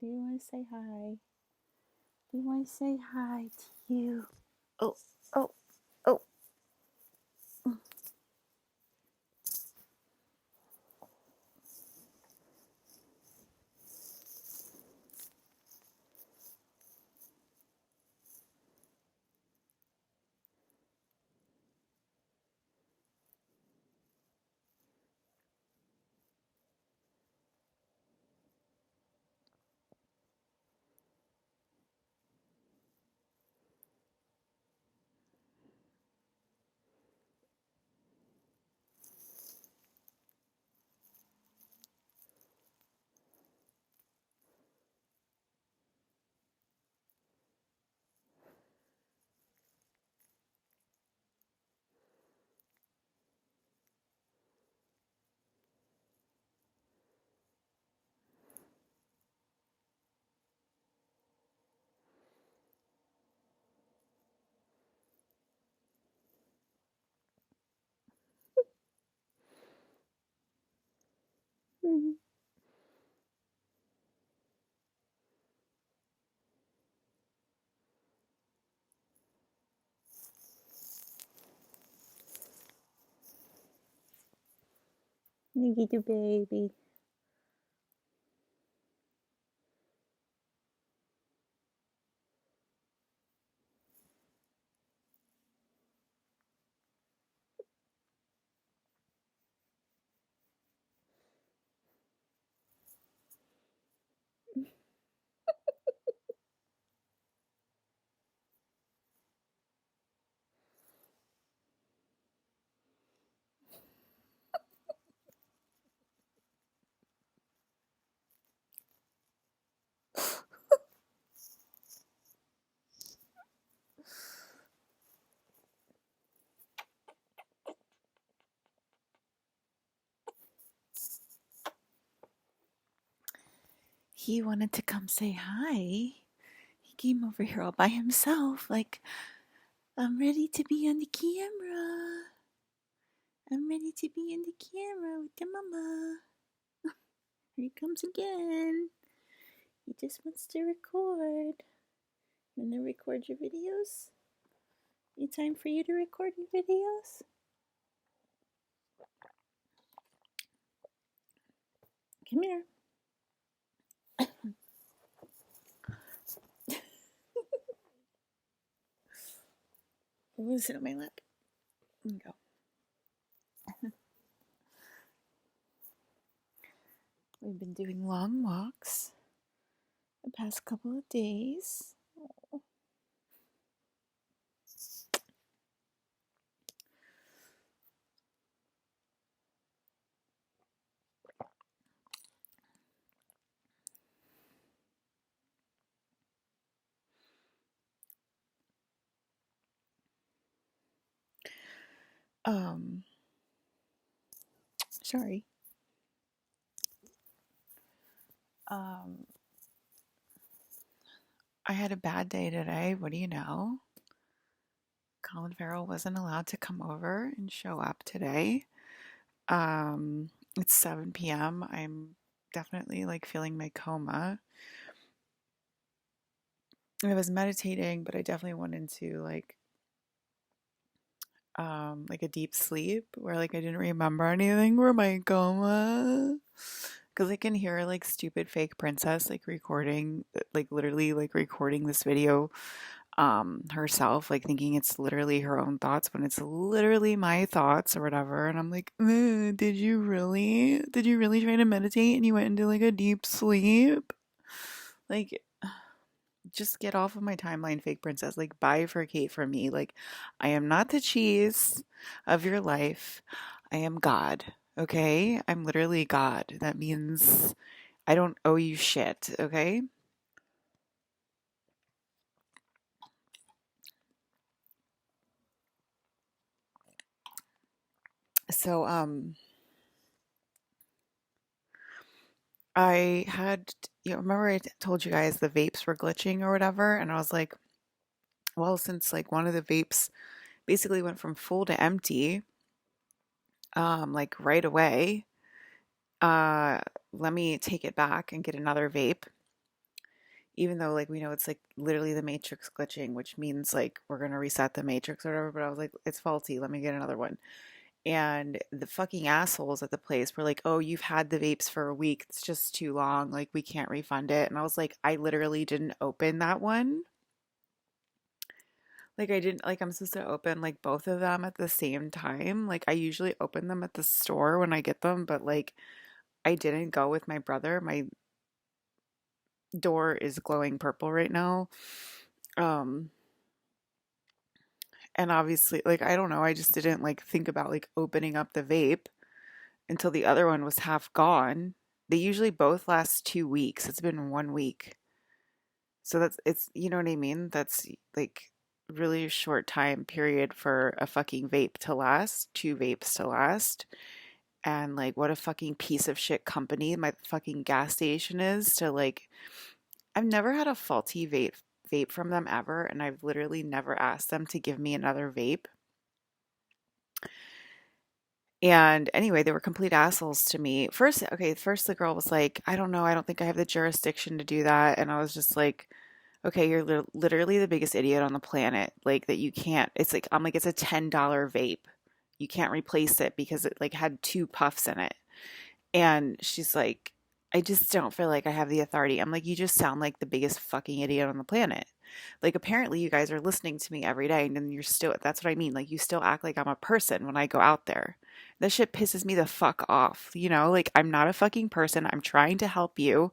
Do you want to say hi? Do you want to say hi to you? Oh, oh, oh. Niggy do baby. He wanted to come say hi. He came over here all by himself, like, I'm ready to be on the camera. I'm ready to be in the camera with the mama. Here he comes again. He just wants to record. You want to record your videos? It's time for you to record your videos? Come here. I'm going to sit on my lap. There you go. We've been doing long walks the past couple of days. Um, sorry. Um, I had a bad day today. What do you know? Colin Farrell wasn't allowed to come over and show up today. It's 7 p.m. I'm definitely like feeling my coma. I was meditating, but I definitely went into like a deep sleep where like I didn't remember anything from my coma. Because I can hear like stupid fake princess like recording, like literally like recording this video herself, like thinking it's literally her own thoughts when it's literally my thoughts or whatever. And I'm like, did you really? Did you really try to meditate and you went into like a deep sleep? Like, just get off of my timeline, fake princess. Like, bifurcate from me. Like, I am not the cheese of your life. I am God. Okay? I'm literally God. That means I don't owe you shit. Okay? So, I had, remember I told you guys the vapes were glitching or whatever? And I was like, well, since like one of the vapes basically went from full to empty, like right away, uh, let me take it back and get another vape. even though like we know it's like literally the matrix glitching, which means like we're gonna reset the matrix or whatever. But I was like, it's faulty. Let me get another one. And the fucking assholes at the place were like, oh, you've had the vapes for a week. It's just too long. Like, we can't refund it. And I was like, I literally didn't open that one. Like, I didn't, like, I'm supposed to open like both of them at the same time. Like, I usually open them at the store when I get them, but like, I didn't go with my brother. My door is glowing purple right now. Um, and obviously, like, I don't know. I just didn't like think about like opening up the vape until the other one was half gone. They usually both last 2 weeks. It's been 1 week. So that's it's you know what I mean? That's like really short time period for a fucking vape to last, two vapes to last. And like what a fucking piece of shit company my fucking gas station is to like I've never had a faulty vape from them ever, and I've literally never asked them to give me another vape. And anyway, they were complete assholes to me. First, okay, first the girl was like, I don't know, I don't think I have the jurisdiction to do that. And I was just like, okay, you're literally the biggest idiot on the planet. Like that you can't, it's like, I'm like, it's a $10 vape. You can't replace it because it like had two puffs in it. And she's like, I just don't feel like I have the authority. I'm like, you just sound like the biggest fucking idiot on the planet. Like, apparently, you guys are listening to me every day, and then you're still, that's what I mean. Like, you still act like I'm a person when I go out there. That shit pisses me the fuck off. You know, like, I'm not a fucking person. I'm trying to help you.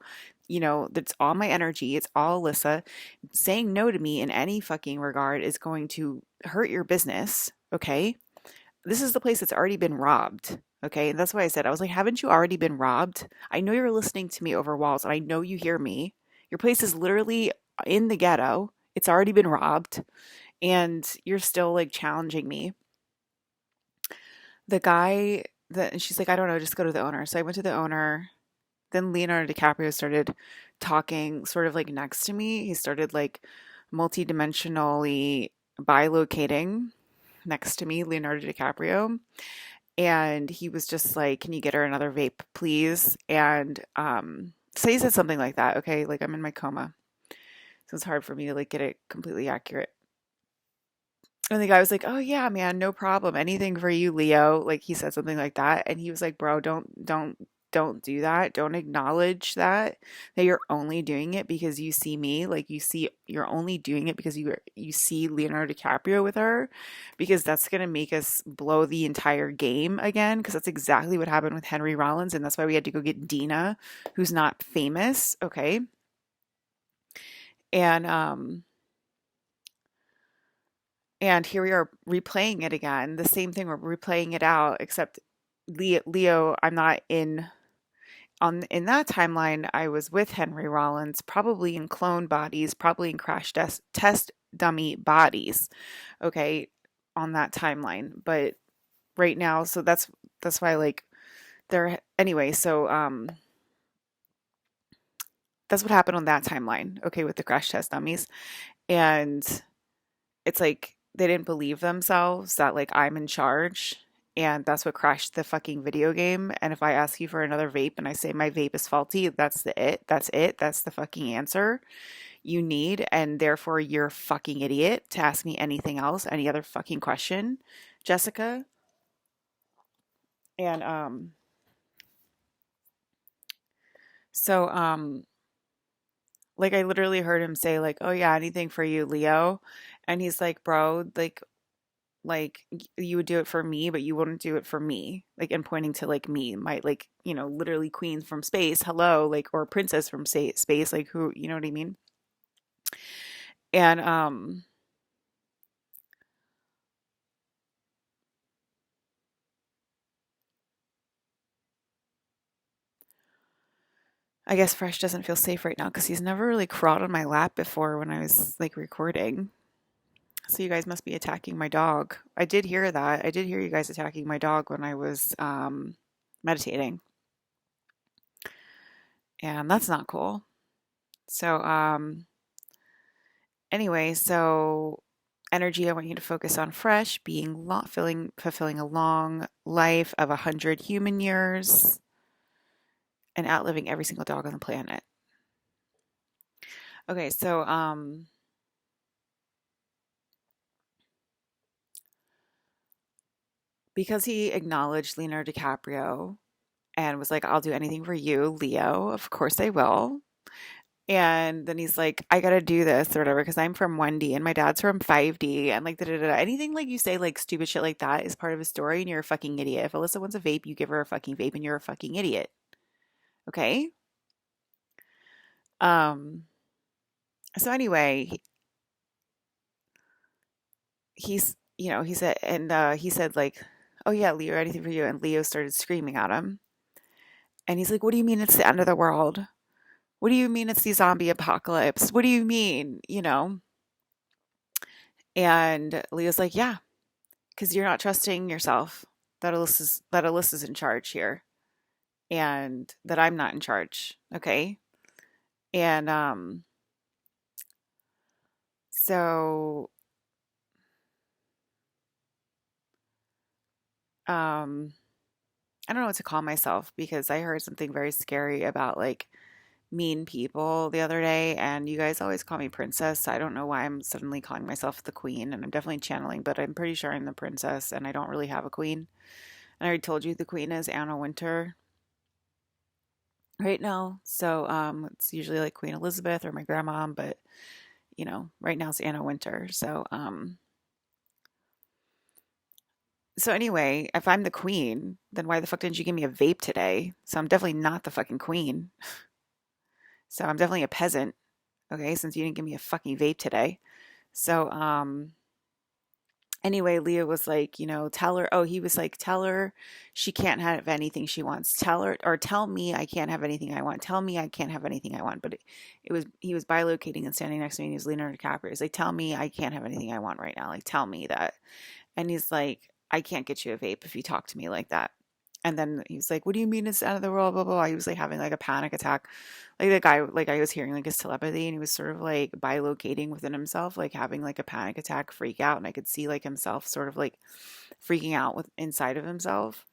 You know, that's all my energy. It's all Alyssa. Saying no to me in any fucking regard is going to hurt your business. Okay. This is the place that's already been robbed. Okay. And that's why I said, I was like, haven't you already been robbed? I know you're listening to me over walls and I know you hear me. Your place is literally in the ghetto. It's already been robbed and you're still like challenging me. The guy that, and she's like, I don't know, just go to the owner. So I went to the owner. Then Leonardo DiCaprio started talking sort of like next to me. He started like multi-dimensionally bilocating next to me, Leonardo DiCaprio. And he was just like, can you get her another vape, please? And so he said something like that. Okay, like I'm in my coma. So it's hard for me to like get it completely accurate. And the guy was like, "Oh yeah, man, no problem. Anything for you, Leo." Like he said something like that, and he was like, "Bro, don't do that. Don't acknowledge that you're only doing it because you see me. Like you see, you're only doing it because you see Leonardo DiCaprio with her, because that's gonna make us blow the entire game again. Because that's exactly what happened with Henry Rollins, and that's why we had to go get Dina, who's not famous. Okay, and and here we are replaying it again. The same thing, we're replaying it out, except Leo, I'm not in that timeline. I was with Henry Rollins, probably in clone bodies, probably in test dummy bodies. Okay, on that timeline. But right now, so that's why like there anyway, so that's what happened on that timeline, okay, with the crash test dummies. And it's like they didn't believe themselves that like I'm in charge, and that's what crashed the fucking video game. And if I ask you for another vape and I say my vape is faulty, that's the fucking answer you need, and therefore you're a fucking idiot to ask me anything else, any other fucking question, Jessica. And so like I literally heard him say like, "Oh yeah, anything for you, Leo." And he's like, "Bro, like you would do it for me, but you wouldn't do it for me." Like, and pointing to like me, my like, you know, literally queen from space, hello, like, or princess from space, like who, you know what I mean? And I guess Fresh doesn't feel safe right now because he's never really crawled on my lap before when I was like recording. So you guys must be attacking my dog. I did hear that. I did hear you guys attacking my dog when I was meditating. And that's not cool. So anyway, so energy, I want you to focus on Fresh being fulfilling a long life of 100 human years and outliving every single dog on the planet. Okay, so because he acknowledged Leonardo DiCaprio and was like, I'll do anything for you, Leo. Of course I will. And then he's like, I gotta do this or whatever because I'm from 1D and my dad's from 5D and like da da da. Anything like you say like stupid shit like that is part of a story and you're a fucking idiot. If Alyssa wants a vape, you give her a fucking vape and you're a fucking idiot. Okay? Um, so anyway, he's he said and he said like, oh yeah, Leo, anything for you. And Leo started screaming at him. And he's like, what do you mean it's the end of the world? What do you mean it's the zombie apocalypse? What do you mean? And Leo's like, yeah, because you're not trusting yourself that Alyssa's in charge here and that I'm not in charge. Okay. And so um I don't know what to call myself because I heard something very scary about like mean people the other day, and you guys always call me princess. I don't know why I'm suddenly calling myself the queen, and I'm definitely channeling, but I'm pretty sure I'm the princess and I don't really have a queen. And I already told you the queen is Anna Winter right now. So it's usually like Queen Elizabeth or my grandma, but right now it's Anna Winter. So anyway, if I'm the queen, then why the fuck didn't you give me a vape today? So I'm definitely not the fucking queen. So I'm definitely a peasant, okay, since you didn't give me a fucking vape today. So anyway, Leah was like, tell her, oh, he was like, tell her she can't have anything she wants. Tell her, or tell me I can't have anything I want. Tell me I can't have anything I want. But he was bilocating and standing next to me and he was Leonardo DiCaprio. He's like, tell me I can't have anything I want right now. Like, tell me that. And he's like, I can't get you a vape if you talk to me like that. And then he was like, what do you mean it's the end of the world? Blah, blah, blah. He was like having like a panic attack. Like the guy, like I was hearing like his telepathy and he was sort of like bilocating within himself, like having like a panic attack, freak out. And I could see like himself sort of like freaking out with inside of himself.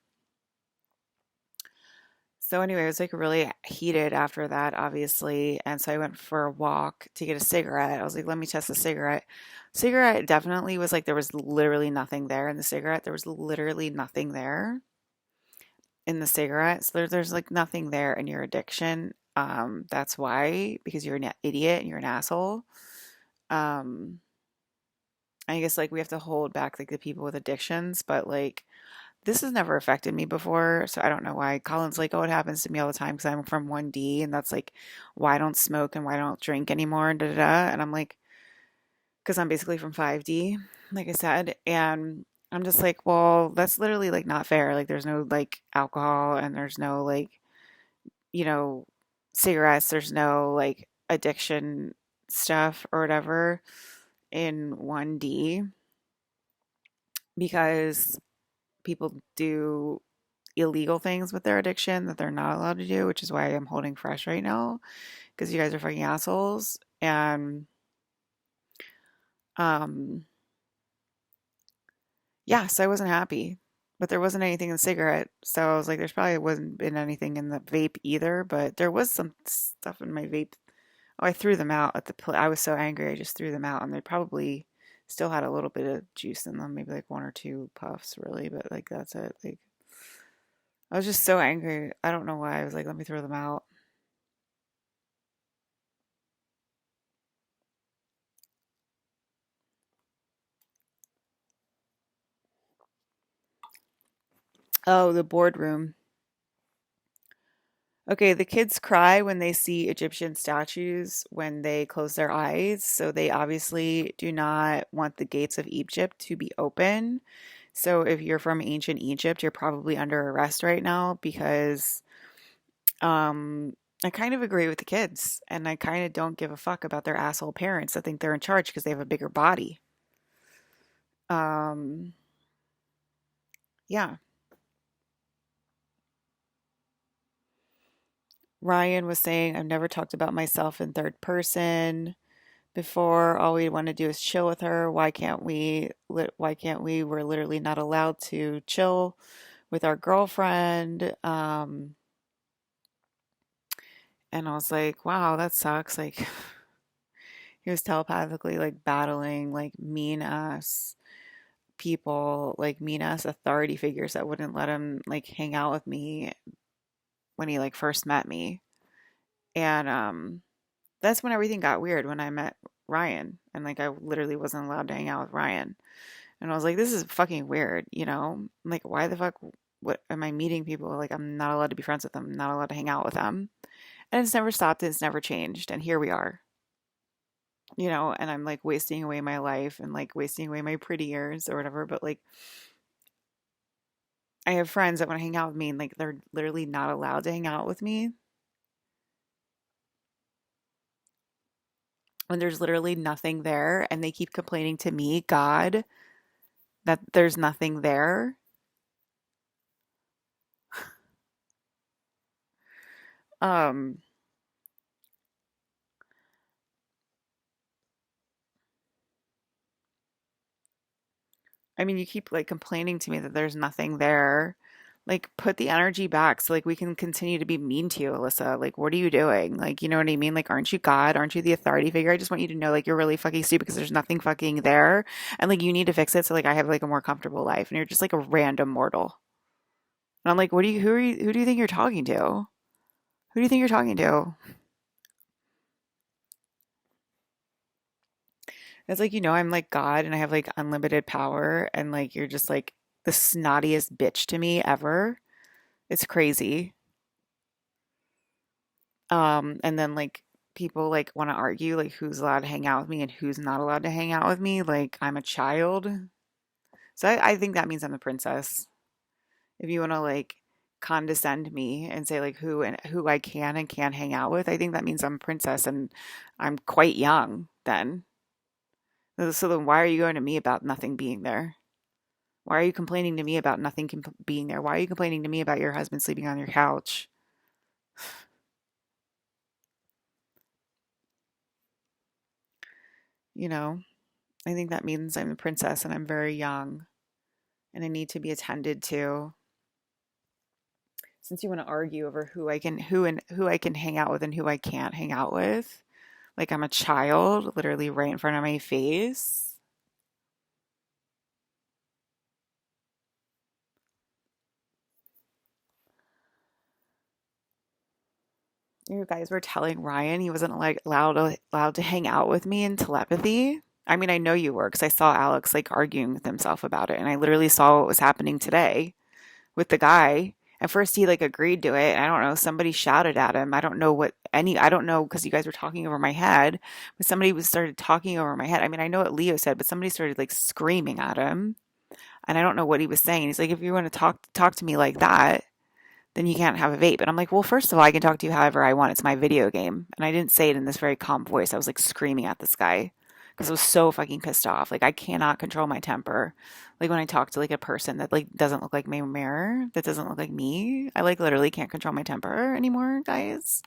So anyway, it was like really heated after that, obviously. And so I went for a walk to get a cigarette. I was like, let me test the cigarette. Cigarette definitely was like there was literally nothing there in the cigarette. There was literally nothing there in the cigarette. So there's like nothing there in your addiction. That's why, because you're an idiot and you're an asshole. Um, I guess like we have to hold back like the people with addictions, but like this has never affected me before, so I don't know why. Colin's like, oh, it happens to me all the time because I'm from 1D, and that's like why I don't smoke and why I don't drink anymore, and da da da. And I'm like, because I'm basically from 5D, like I said, and I'm just like, well, that's literally like not fair. Like, there's no like alcohol, and there's no like, you know, cigarettes, there's no like addiction stuff or whatever in 1D because people do illegal things with their addiction that they're not allowed to do, which is why I'm holding fresh right now because you guys are fucking assholes. And um yeah, so I wasn't happy. But there wasn't anything in the cigarette. So I was like, there's probably wasn't been anything in the vape either, but there was some stuff in my vape. Oh, I threw them out at I was so angry, I just threw them out and they probably still had a little bit of juice in them, maybe like one or two puffs really, but like that's it. Like I was just so angry. I don't know why. I was like, let me throw them out. Oh, the boardroom. Okay, the kids cry when they see Egyptian statues when they close their eyes. So they obviously do not want the gates of Egypt to be open. So if you're from ancient Egypt, you're probably under arrest right now because um, I kind of agree with the kids and I kind of don't give a fuck about their asshole parents. I think they're in charge because they have a bigger body. Um, yeah. Ryan was saying, I've never talked about myself in third person before. All we want to do is chill with her. Why can't we? Why can't we? We're literally not allowed to chill with our girlfriend. And I was like, wow, that sucks. Like, He was telepathically like battling like mean ass people, like mean ass authority figures that wouldn't let him like hang out with me when he like first met me. And that's when everything got weird when I met Ryan, and like I literally wasn't allowed to hang out with Ryan. And I was like, this is fucking weird, you know? Like, why the fuck? What am I meeting people? Like, I'm not allowed to be friends with them. I'm not allowed to hang out with them. And it's never stopped. It's never changed. And here we are, you know? And I'm like wasting away my life and like wasting away my pretty years or whatever. But like, I have friends that want to hang out with me and like they're literally not allowed to hang out with me when there's literally nothing there. And they keep complaining to me, God, that there's nothing there. Um, I mean, you keep like complaining to me that there's nothing there. Like, put the energy back so like we can continue to be mean to you, Alyssa. Like, what are you doing? Like, you know what I mean? Like, aren't you God? Aren't you the authority figure? I just want you to know like you're really fucking stupid because there's nothing fucking there. And like you need to fix it so like I have like a more comfortable life. And you're just like a random mortal. And I'm like, what do you who do you think you're talking to? Who do you think you're talking to? It's like, you know, I'm like God and I have like unlimited power and like you're just like the snottiest bitch to me ever. It's crazy. And then like people like want to argue like who's allowed to hang out with me and who's not allowed to hang out with me. Like I'm a child. So I think that means I'm the princess. If you want to like condescend me and say like who and who I can and can't hang out with, I think that means I'm a princess and I'm quite young then. So then why are you going to me about nothing being there? Why are you complaining to me about nothing being there? Why are you complaining to me about your husband sleeping on your couch? You know, I think that means I'm the princess and I'm very young and I need to be attended to. Since you want to argue over who I can hang out with and who I can't hang out with, like I'm a child, literally right in front of my face. You guys were telling Ryan he wasn't like allowed to hang out with me in telepathy. I mean, I know you were because I saw Alex like arguing with himself about it, and I literally saw what was happening today with the guy. At first, he like agreed to it, and I don't know. Somebody shouted at him. I don't know what any. I don't know because you guys were talking over my head, but somebody was started talking over my head. I mean, I know what Leo said, but somebody started like screaming at him, and I don't know what he was saying. He's like, "If you want to talk to me like that, then you can't have a vape." And I'm like, well, first of all, I can talk to you however I want. It's my video game. And I didn't say it in this very calm voice. I was like screaming at this guy because I was so fucking pissed off. Like I cannot control my temper. Like when I talk to like a person that like doesn't look like my mirror, that doesn't look like me, I like literally can't control my temper anymore, guys.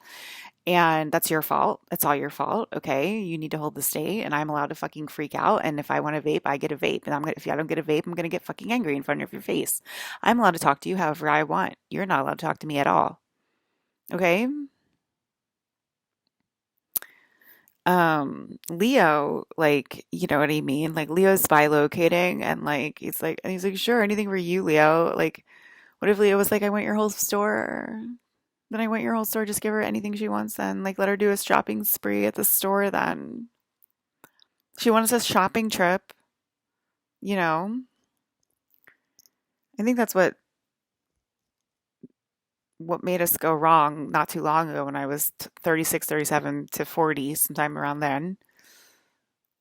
And that's your fault. It's all your fault. Okay. You need to hold the state and I'm allowed to fucking freak out. And if I want a vape, I get a vape. And if I don't get a vape, I'm going to get fucking angry in front of your face. I'm allowed to talk to you however I want. You're not allowed to talk to me at all. Okay. Leo, like, you know what I mean? Like Leo's spy locating and like, he's like, sure, anything for you, Leo. Like, what if Leo was like, I want your whole store? Then I want your whole store. Just give her anything she wants then. Like, let her do a shopping spree at the store then. She wants a shopping trip, you know? I think that's what made us go wrong not too long ago when I was 36, 37 to 40, sometime around then.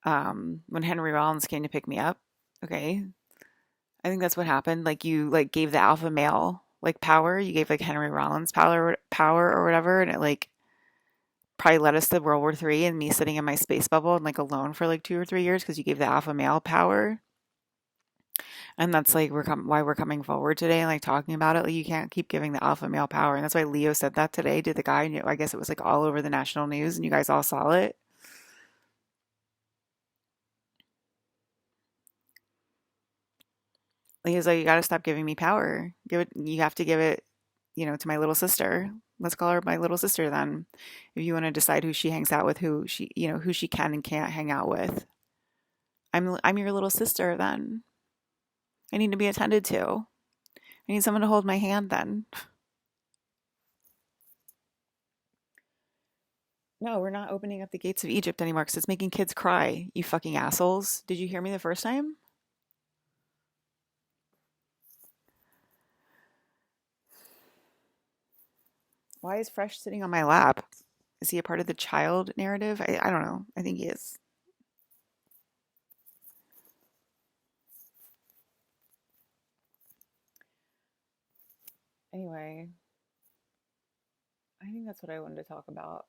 When Henry Rollins came to pick me up. Okay. I think that's what happened. Like you like gave the alpha male like power. You gave like Henry Rollins power or whatever, and it like probably led us to World War III and me sitting in my space bubble and like alone for like 2 or 3 years because you gave the alpha male power. And that's like why we're coming forward today and like talking about it. Like you can't keep giving the alpha male power. And that's why Leo said that today to the guy. And I guess it was like all over the national news and you guys all saw it. Like he was like, you got to stop giving me power. You have to give it, you know, to my little sister. Let's call her my little sister then. If you want to decide who she hangs out with, who she can and can't hang out with. I'm your little sister then. I need to be attended to. I need someone to hold my hand then. No, we're not opening up the gates of Egypt anymore because it's making kids cry, you fucking assholes. Did you hear me the first time? Why is Fresh sitting on my lap? Is he a part of the child narrative? I don't know. I think he is. Anyway, I think that's what I wanted to talk about.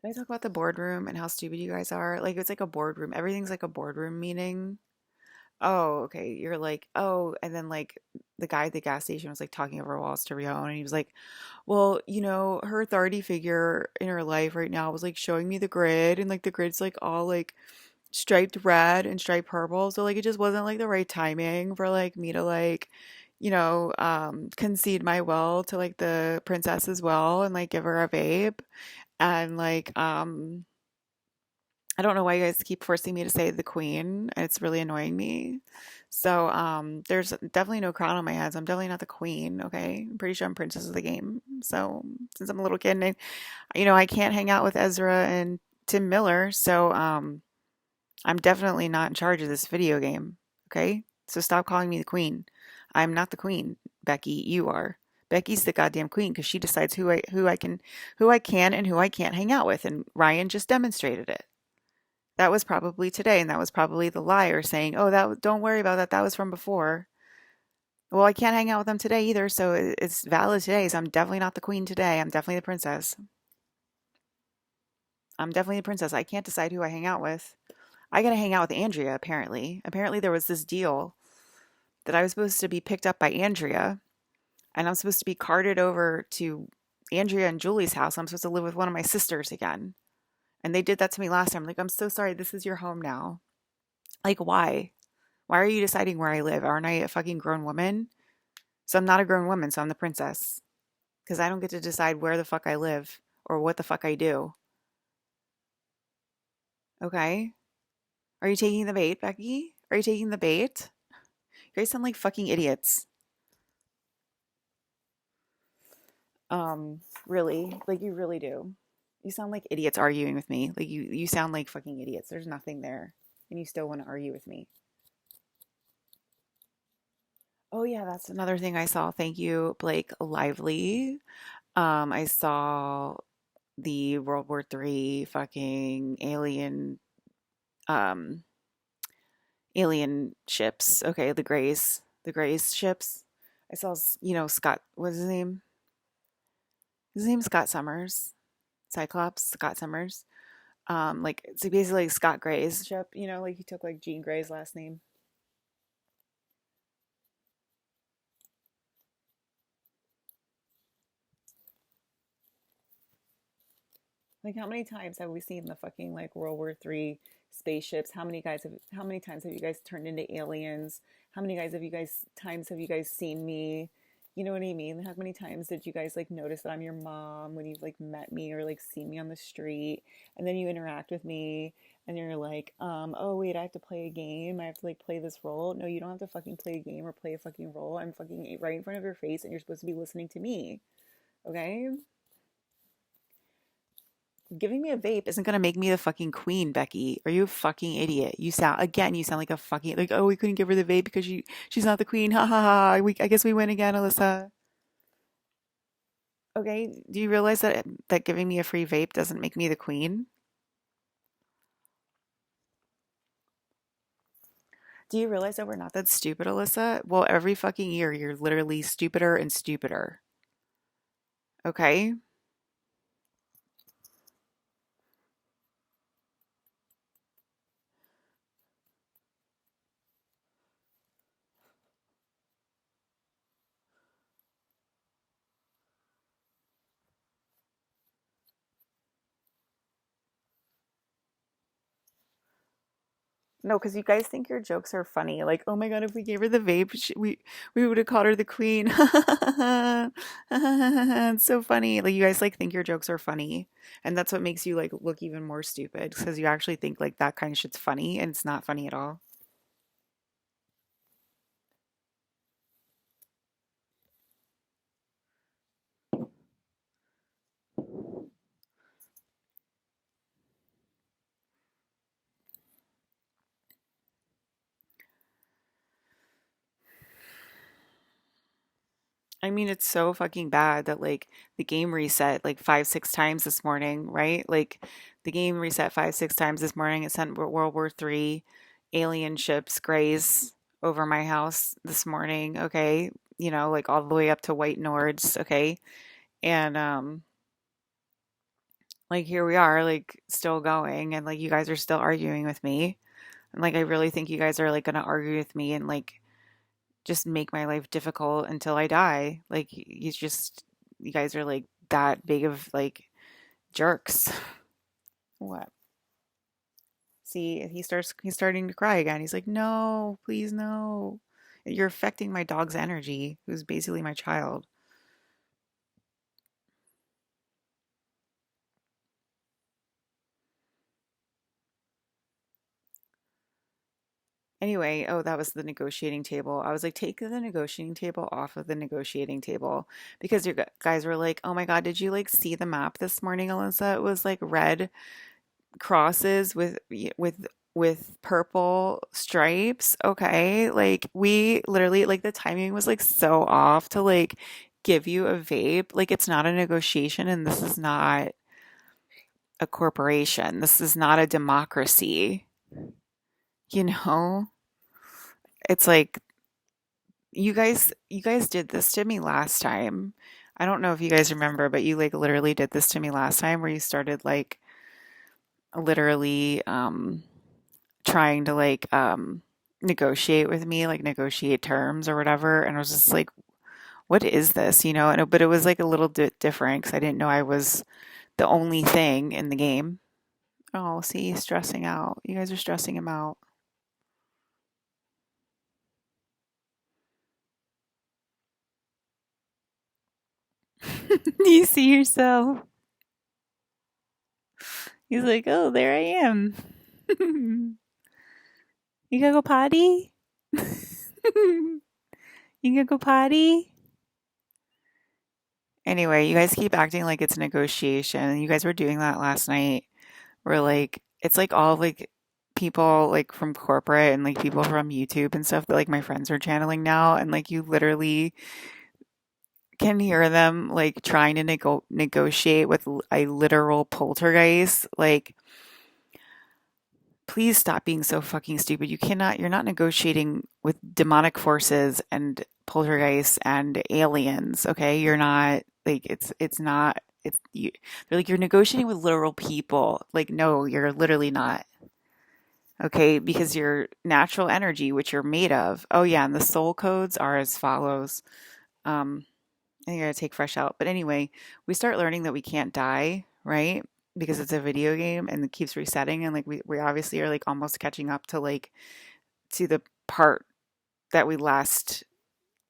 Did I talk about the boardroom and how stupid you guys are? Like, it's like a boardroom. Everything's like a boardroom meeting. Oh, okay. You're like, oh, and then like the guy at the gas station was like talking over walls to Rion, and he was like, well, her authority figure in her life right now was like showing me the grid, and like the grid's like all like striped red and striped purple. So like it just wasn't like the right timing for like me to like, concede my will to like the princess as well and like give her a vape. And like, I don't know why you guys keep forcing me to say the queen. It's really annoying me. So, there's definitely no crown on my head. So I'm definitely not the queen. Okay. I'm pretty sure I'm princess of the game. So since I'm a little kid and I can't hang out with Ezra and Tim Miller. So, I'm definitely not in charge of this video game. Okay. So stop calling me the queen. I'm not the queen, Becky. You are. Becky's the goddamn queen because she decides who I can and who I can't hang out with. And Ryan just demonstrated it. That was probably today, and that was probably the liar saying, "Oh, that don't worry about that. That was from before." Well, I can't hang out with them today either, so it's valid today. So I'm definitely not the queen today. I'm definitely the princess. I'm definitely the princess. I can't decide who I hang out with. I gotta hang out with Andrea, apparently. Apparently, there was this deal that I was supposed to be picked up by Andrea, and I'm supposed to be carted over to Andrea and Julie's house. I'm supposed to live with one of my sisters again. And they did that to me last time. Like, I'm so sorry. This is your home now. Like, why? Why are you deciding where I live? Aren't I a fucking grown woman? So I'm not a grown woman, so I'm the princess. Because I don't get to decide where the fuck I live or what the fuck I do. Okay? Are you taking the bait, Becky? Are you taking the bait? You guys sound like fucking idiots. Really? Like you really do. You sound like idiots arguing with me. Like you sound like fucking idiots. There's nothing there. And you still want to argue with me. Oh yeah, that's another thing I saw. Thank you, Blake Lively. I saw the World War III fucking um alien ships. Okay, the Greys ships. I saw Scott. What's his name? His name's Scott Summers. Cyclops Scott Summers. Like so basically like Scott Gray's ship. Like he took like Jean Grey's last name. Like how many times have we seen the fucking like World War III spaceships? How many times have you guys turned into aliens? How many guys have you guys times have you guys seen me? You know what I mean? How many times did you guys like notice that I'm your mom when you've like met me or like seen me on the street and then you interact with me and you're like, oh wait, I have to play a game. I have to like play this role. No, you don't have to fucking play a game or play a fucking role. I'm fucking right in front of your face and you're supposed to be listening to me. Okay? Giving me a vape isn't gonna make me the fucking queen, Becky. Are you a fucking idiot? You sound like a fucking like, oh, we couldn't give her the vape because she's not the queen. Ha ha ha. I guess we win again, Alyssa. Okay, do you realize that giving me a free vape doesn't make me the queen? Do you realize that we're not that stupid, Alyssa? Well, every fucking year you're literally stupider and stupider. Okay? No, because you guys think your jokes are funny. Like, oh my God, if we gave her the vape, we would have called her the queen. It's so funny. Like, you guys like think your jokes are funny, and that's what makes you like look even more stupid because you actually think like that kind of shit's funny, and it's not funny at all. I mean, it's so fucking bad that like the game reset like five, six times this morning, right? Like the game reset five, six times this morning. It sent World War III alien ships graze over my house this morning, okay? You know, like all the way up to White Nords, okay? And like here we are, like still going, and like you guys are still arguing with me. And like I really think you guys are like gonna argue with me and like just make my life difficult until I die. Like you guys are like that big of like jerks. What? See, he's starting to cry again. He's like, "No, please no. You're affecting my dog's energy, who's basically my child." Anyway, oh, that was the negotiating table. I was like, take the negotiating table off of the negotiating table because your guys were like, "Oh my God, did you like see the map this morning, Alyssa? It was like red crosses with purple stripes." Okay, like we literally like the timing was like so off to like give you a vape. Like it's not a negotiation and this is not a corporation. This is not a democracy, you know? It's like you guys did this to me last time. I don't know if you guys remember, but you like literally did this to me last time where you started like literally trying to like negotiate with me, like negotiate terms or whatever. And I was just like, what is this? You know, and but it was like a little bit different because I didn't know I was the only thing in the game. Oh, see, he's stressing out. You guys are stressing him out. Do you see yourself? He's like, oh, there I am. You gotta go potty? You gotta go potty? Anyway, you guys keep acting like it's a negotiation. You guys were doing that last night. Where like it's like all like people like from corporate and like people from YouTube and stuff that like my friends are channeling now, and like you literally can hear them like trying to negotiate with a literal poltergeist. Like, please stop being so fucking stupid. You're not negotiating with demonic forces and poltergeists and aliens, okay? You're not like it's not it's you they're like you're negotiating with literal people. Like, no, you're literally not. Okay, because your natural energy, which you're made of. Oh yeah, and the soul codes are as follows. Um, I think I gotta take fresh out. But anyway, we start learning that we can't die, right? Because it's a video game and it keeps resetting and like we obviously are like almost catching up to like to the part that we last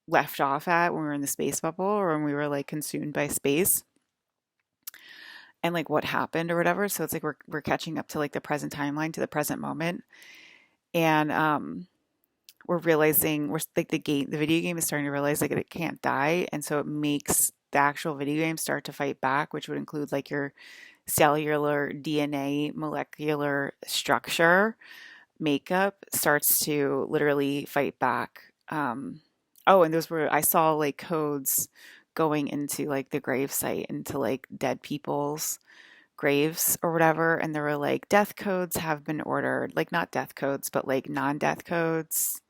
left off at when we were in the space bubble or when we were like consumed by space and like what happened or whatever. So it's like we're catching up to like the present timeline to the present moment. And we're realizing we're like the video game is starting to realize like it can't die, and so it makes the actual video game start to fight back, which would include like your cellular DNA molecular structure makeup starts to literally fight back. Oh, and those were I saw like codes going into like the grave site into like dead people's graves or whatever, and there were like death codes have been ordered, like not death codes, but like non-death codes,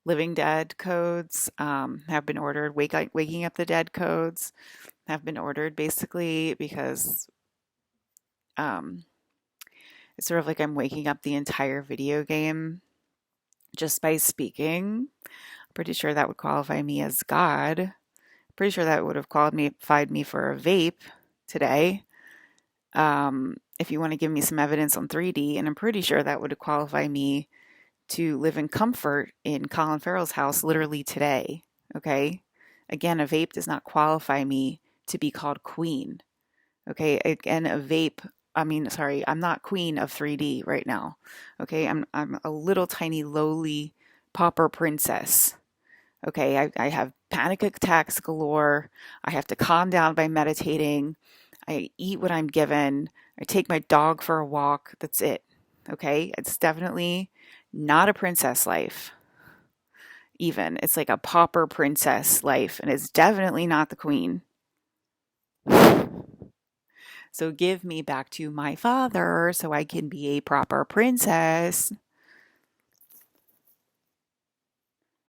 living dead codes have been ordered. Waking up the dead codes have been ordered basically because um, it's sort of like I'm waking up the entire video game just by speaking. I'm pretty sure that would qualify me as God. Pretty sure that would have qualified me for a vape today. If you want to give me some evidence on 3D, and I'm pretty sure that would qualify me to live in comfort in Colin Farrell's house literally today. Okay. Again, a vape does not qualify me to be called queen. Okay. Again, I'm not queen of 3D right now. Okay. I'm a little tiny lowly pauper princess. Okay. I have panic attacks galore. I have to calm down by meditating. I eat what I'm given. I take my dog for a walk. That's it. Okay. It's definitely not a princess life, even. It's like a pauper princess life, and it's definitely not the queen. So give me back to my father so I can be a proper princess.